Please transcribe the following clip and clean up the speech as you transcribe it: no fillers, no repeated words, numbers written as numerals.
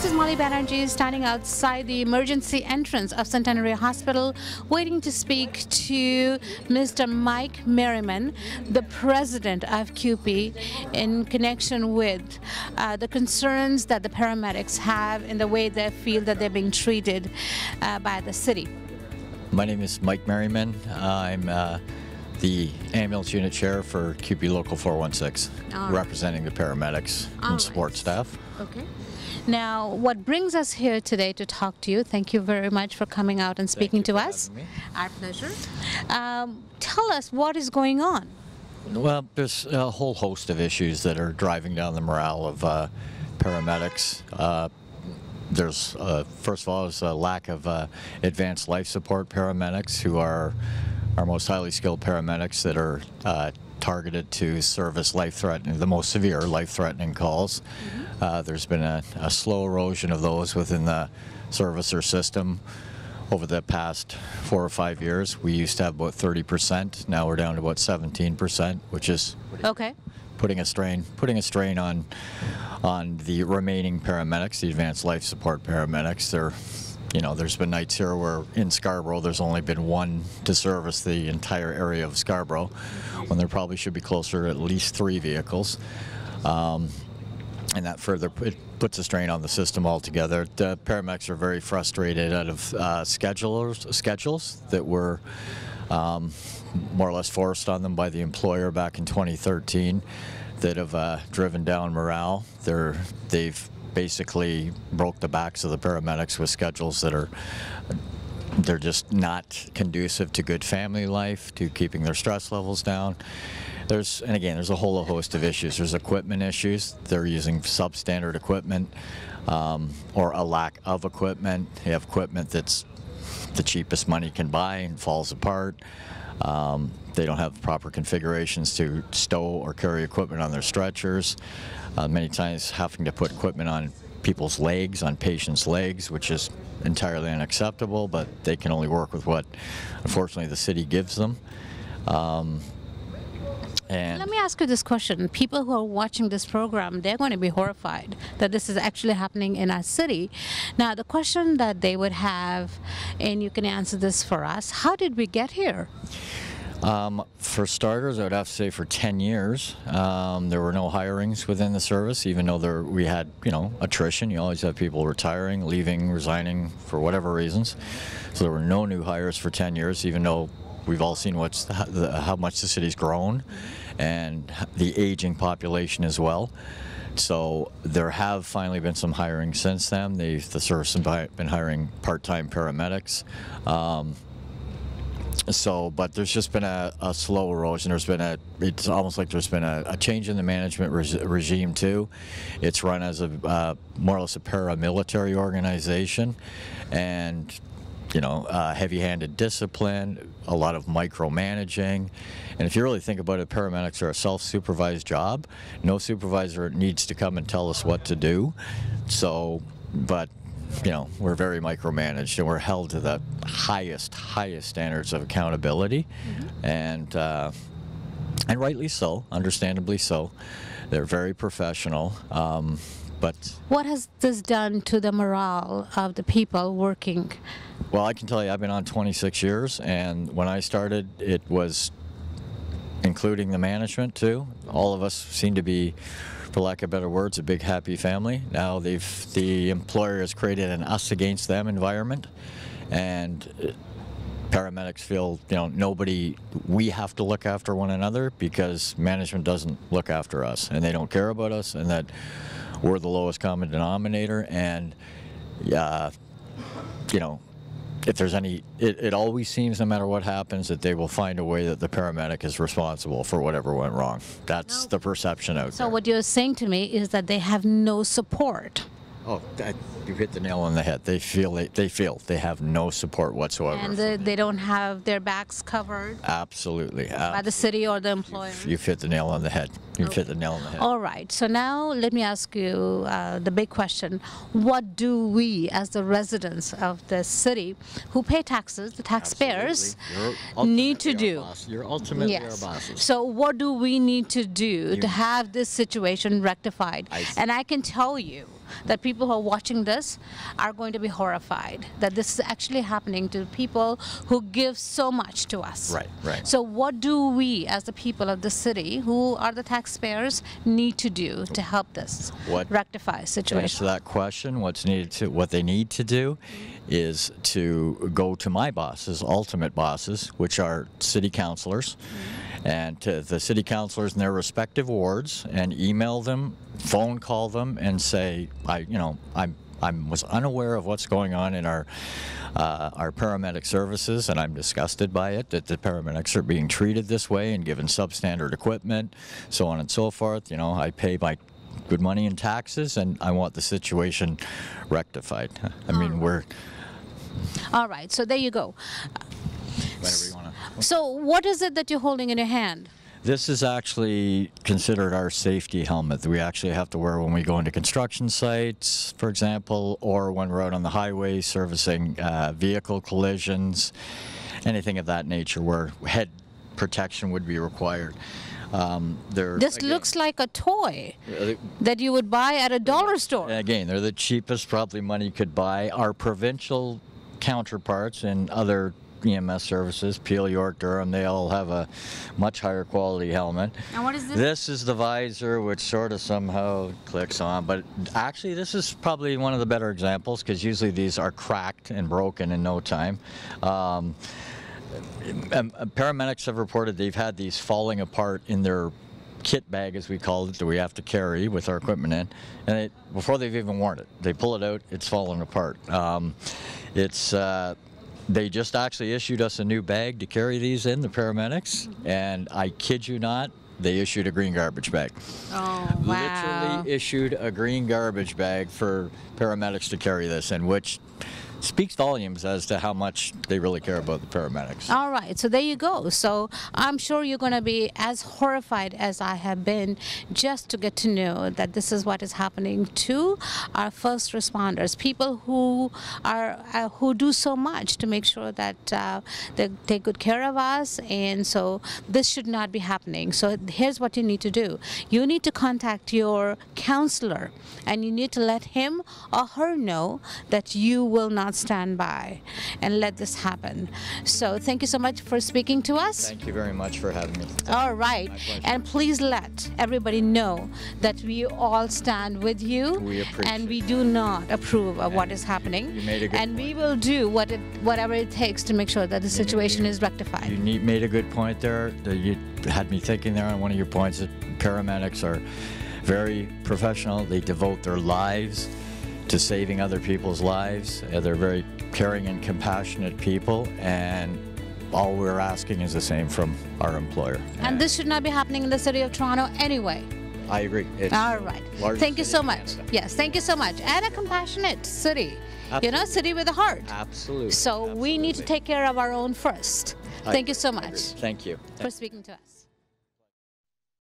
This is Molly Banerjee standing outside the emergency entrance of Centenary Hospital, waiting to speak to Mr. Mike Merriman, the president of CUPE, in connection with the concerns that the paramedics have in the way they feel that they're being treated by the city. My name is Mike Merriman. I'm the ambulance unit chair for CUPE Local 416, representing the paramedics and support staff. Okay. Now, what brings us here today to talk to you, thank you very much for coming out and speaking to us. Our pleasure. Tell us what is going on. Well, there's a whole host of issues that are driving down the morale of paramedics. There's, first of all, there's a lack of advanced life support paramedics, who are our most highly skilled paramedics that are targeted to service life-threatening, the most severe life-threatening calls. There's been a slow erosion of those within the servicer system over the past 4 or 5 years. We used to have about 30%. Now we're down to about 17%, which is putting a strain on the remaining paramedics, the advanced life support paramedics. There's been nights here where in Scarborough there's only been one to service the entire area of Scarborough, when there probably should be closer to at least 3 vehicles. And that further puts a strain on the system altogether. The paramedics are very frustrated out of schedules that were more or less forced on them by the employer back in 2013 that have driven down morale. They've basically broke the backs of the paramedics with schedules that they're just not conducive to good family life, to keeping their stress levels down. There's a whole host of issues. There's equipment issues. They're using substandard equipment, or a lack of equipment. You have equipment that's the cheapest money can buy and falls apart. They don't have proper configurations to stow or carry equipment on their stretchers. Many times having to put equipment on people's legs, on patients' legs, which is entirely unacceptable, but they can only work with what, unfortunately, the city gives them. And let me ask you this question. People who are watching this program, they're going to be horrified that this is actually happening in our city. Now, the question that they would have, and you can answer this for us, how did we get here? For starters, I would have to say for 10 years, there were no hirings within the service, even though we had, attrition. You always have people retiring, leaving, resigning for whatever reasons. So there were no new hires for 10 years, even though we've all seen how much the city's grown and the aging population as well. So there have finally been some hiring since then. The service has been hiring part-time paramedics. But there's just been a slow erosion. It's almost like there's been a change in the management regime too. It's run as more or less a paramilitary organization, and heavy-handed discipline, a lot of micromanaging. And if you really think about it, paramedics are a self-supervised job. No supervisor needs to come and tell us what to do. So, but we're very micromanaged, and we're held to the highest standards of accountability, and rightly so, understandably so. They're very professional. But what has this done to the morale of the people working? Well, I can tell you, I've been on 26 years, and when I started, it was, including the management too, all of us seem to be, for lack of better words, a big happy family. Now the employer has created an us against them environment, and paramedics feel, we have to look after one another because management doesn't look after us, and they don't care about us, and that we're the lowest common denominator. And if there's it always seems, no matter what happens, that they will find a way that the paramedic is responsible for whatever went wrong. That's the perception out there. So what you're saying to me is that they have no support. Oh, you hit the nail on the head. They feel they have no support whatsoever. And they don't have their backs covered? Absolutely. By the city or the employer? You've hit the nail on the head. You've hit the nail on the head. All right. So now let me ask you the big question. What do we, as the residents of the city who pay taxes, the taxpayers, need to do? You're ultimately our bosses. So what do we need to do to have this situation rectified? And I can tell you that people who are watching this are going to be horrified that this is actually happening to people who give so much to us. Right, right. So what do we as the people of the city, who are the taxpayers, need to do to help this rectify To situation? answer that question, what they need to do is to go to my bosses, ultimate bosses, which are city councilors, and to the city councilors in their respective wards, and email them, phone call them, and say, I was unaware of what's going on in our paramedic services, and I'm disgusted by it, that the paramedics are being treated this way and given substandard equipment, so on and so forth. You know, I pay my good money in taxes, and I want the situation rectified. I mean, we're... All right, so there you go. Whatever you want to... So what is it that you're holding in your hand? This is actually considered our safety helmet that we actually have to wear when we go into construction sites, for example, or when we're out on the highway servicing vehicle collisions, anything of that nature where head protection would be required. This looks like a toy that you would buy at a dollar store. Again, they're the cheapest probably money you could buy. Our provincial counterparts in other EMS services, Peel, York, Durham, they all have a much higher quality helmet. And what is this? This is the visor, which sort of somehow clicks on, but actually this is probably one of the better examples, because usually these are cracked and broken in no time. Paramedics have reported they've had these falling apart in their kit bag, as we call it, that we have to carry with our equipment in, and before they've even worn it, they pull it out, it's falling apart. They just actually issued us a new bag to carry these in, the paramedics, and I kid you not, they issued a green garbage bag. Oh, wow. Literally issued a green garbage bag for paramedics to carry this in, which speaks volumes as to how much they really care about the paramedics. All right, so there you go. So I'm sure you're going to be as horrified as I have been just to get to know that this is what is happening to our first responders, people who are who do so much to make sure that they take good care of us, and so this should not be happening. So here's what you need to do. You need to contact your counselor, and you need to let him or her know that you will not stand by and let this happen. So thank you so much for speaking to us. Thank you very much for having me. All right, and please let everybody know that we all stand with you. We appreciate and we do not approve of what is happening. You made a good and point. we will do whatever it takes to make sure that the situation is rectified. You made a good point there. You had me thinking there on one of your points that paramedics are very professional. They devote their lives to saving other people's lives. They're very caring and compassionate people, and all we're asking is the same from our employer. And this should not be happening in the city of Toronto anyway. I agree. It's All right. Thank you so much. Yes, thank you so much. And a compassionate city. Absolutely. You know, city with a heart. Absolutely. So we need to take care of our own first. Thank you so much Thank you. for speaking to us.